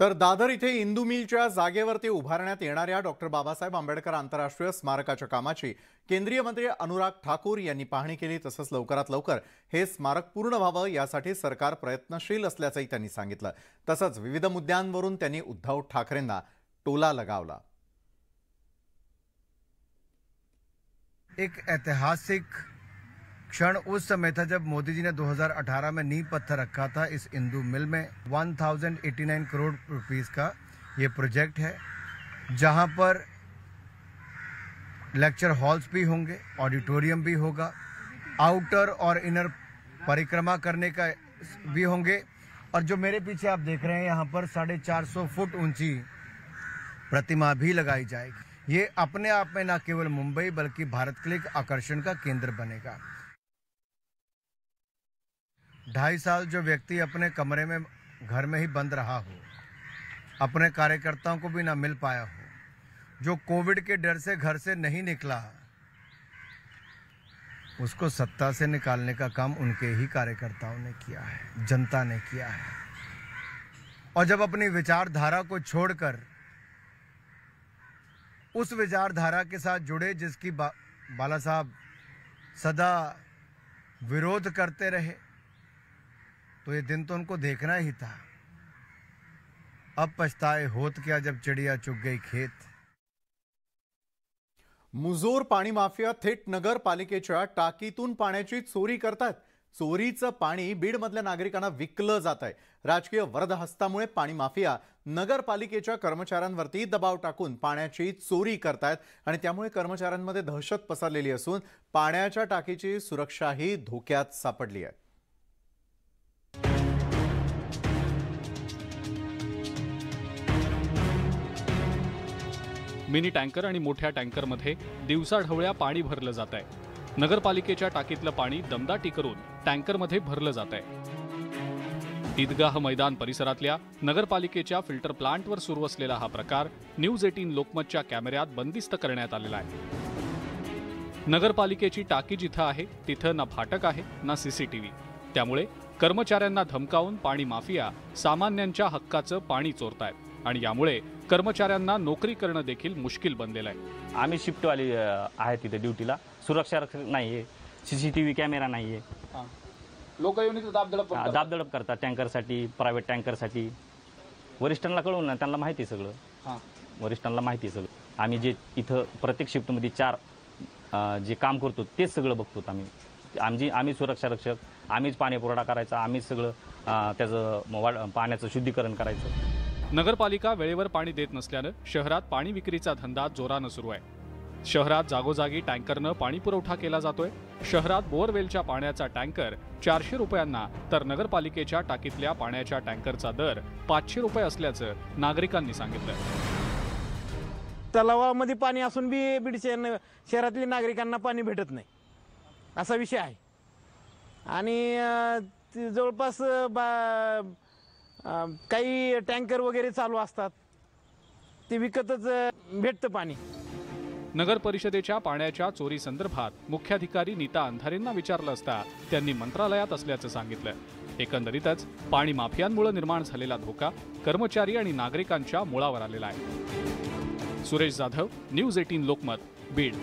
तर दादर इथे इंदू मिलच्या जागेवरती उभारण्यात येणाऱ्या डॉक्टर बाबासाहेब आंबेडकर आंतरराष्ट्रीय स्मारकाच्या कामाची केंद्रीय मंत्री अनुराग ठाकूर यांनी पाहणी केली। तसंच लवकरात लवकर हे स्मारक पूर्ण व्हावं यासाठी सरकार प्रयत्नशील असल्याचंही त्यांनी सांगितलं। तसंच विविध मुद्द्यांवरून त्यांनी उद्धव ठाकरेंना टोला लगावला। एक ऐतिहासिक क्षण उस समय था जब मोदी जी ने 2018 में नींव पत्थर रखा था इस इंदू मिल में। 1089 करोड़ रुपीस का ये प्रोजेक्ट है, जहां पर लेक्चर हॉल्स भी होंगे, ऑडिटोरियम भी होगा, आउटर और इनर परिक्रमा करने का भी होंगे। और जो मेरे पीछे आप देख रहे हैं, यहाँ पर 450 फुट ऊंची प्रतिमा भी लगाई जाएगी। ये अपने आप में न केवल मुंबई बल्कि भारत के लिए एक आकर्षण का केंद्र बनेगा। 2.5 साल जो व्यक्ति अपने कमरे में घर में ही बंद रहा हो, अपने कार्यकर्ताओं को भी ना मिल पाया हो, जो कोविड के डर से घर से नहीं निकला, उसको सत्ता से निकालने का काम उनके ही कार्यकर्ताओं ने किया है, जनता ने किया है। और जब अपनी विचारधारा को छोड़कर उस विचारधारा के साथ जुड़े जिसकी बाला साहब सदा विरोध करते रहे, तो ये दिन तो उनको देखना ही था। अब पछताए होत क्या जब चिड़िया चुग गई खेत। मुजोर पाणी माफिया थेट नगरपालिकेच्या टाकीतून पाण्याची चोरी करतात। चोरीचं पाणी बीडमधल्या नागरिकांना विकलं जात आहे। राजकीय वरदहस्तामुळे पाणी माफिया नगरपालिकेच्या कर्मचाऱ्यांवरती दबाव टाकून पाण्याची चोरी करतात आणि त्यामुळे कर्मचाऱ्यांमध्ये दहशत पसरलेली असून पाण्याच्या टाकीची सुरक्षाही धोक्यात सापडली आहे। मिनी टँकर आणि मोठ्या टँकरमध्ये दिवसाढवळ्या पाणी भरलं जात आहे। नगरपालिकेच्या टाकीतलं पाणी दमदाटी करून टँकरमध्ये भरलं जात आहे। ईदगाह मैदान परिसरातल्या नगरपालिकेच्या फिल्टर प्लांटवर सुरू असलेला हा प्रकार न्यूज 18 लोकमतच्या कॅमेऱ्यात बंदिस्त करण्यात आलेला आहे। नगरपालिकेची टाकी जिथं आहे तिथं ना फाटक आहे ना सीसीटीव्ही, त्यामुळे कर्मचाऱ्यांना धमकावून पाणी माफिया सामान्यांच्या हक्काचं पाणी चोरतायत आणि यामुळे कर्मचाऱ्यांना नोकरी करणं देखील मुश्किल बनलेलं आहे। आम्ही शिफ्टवाली आहे तिथे ड्युटीला, सुरक्षा रक्षक नाहीये, सीसीटीव्ही कॅमेरा नाहीये। लोक येऊन इथं दाबदडप करतात टँकरसाठी, प्रायव्हेट टँकरसाठी। वरिष्ठांना कळवून ना, त्यांना माहिती सगळं, वरिष्ठांना माहिती सगळं। आम्ही जे इथं प्रत्येक शिफ्टमध्ये 4 जे काम करतो तेच सगळं बघतो आम्ही सुरक्षा रक्षक, आम्हीच पाणी पुरवठा करायचा, आम्हीच सगळं त्याचं पाण्याचं शुद्धीकरण करायचं। नगरपालिका वेळेवर पाणी देत नसल्यानं शहरात पाणी विक्रीचा धंदा जोरानं सुरू आहे। शहरात जागोजागी टँकरनं पाणी पुरवठा केला जातोय। शहरात बोअरवेलच्या पाण्याचा टँकर 400 रुपयांना तर नगरपालिकेच्या टाकीतल्या पाण्याच्या टँकरचा दर 500 रुपये असल्याचं नागरिकांनी सांगितलं। तलावामध्ये पाणी असून बी बीड शहरातल्या नागरिकांना पाणी भेटत नाही, असा विषय आहे। आणि जवळपास काही टँकर वगैरे चालू असतात, ते विकतच भेटतं पाणी। नगर परिषदेच्या पाण्याच्या चोरी संदर्भात मुख्याधिकारी नीता अंधारेंना विचारलं असता त्यांनी मंत्रालयात असल्याचं सांगितलं। एकंदरीतच पाणी माफियांमुळे निर्माण झालेला धोका कर्मचारी आणि नागरिकांच्या मुळावर आलेला आहे। सुरेश जाधव, न्यूज 18 लोकमत, बीड।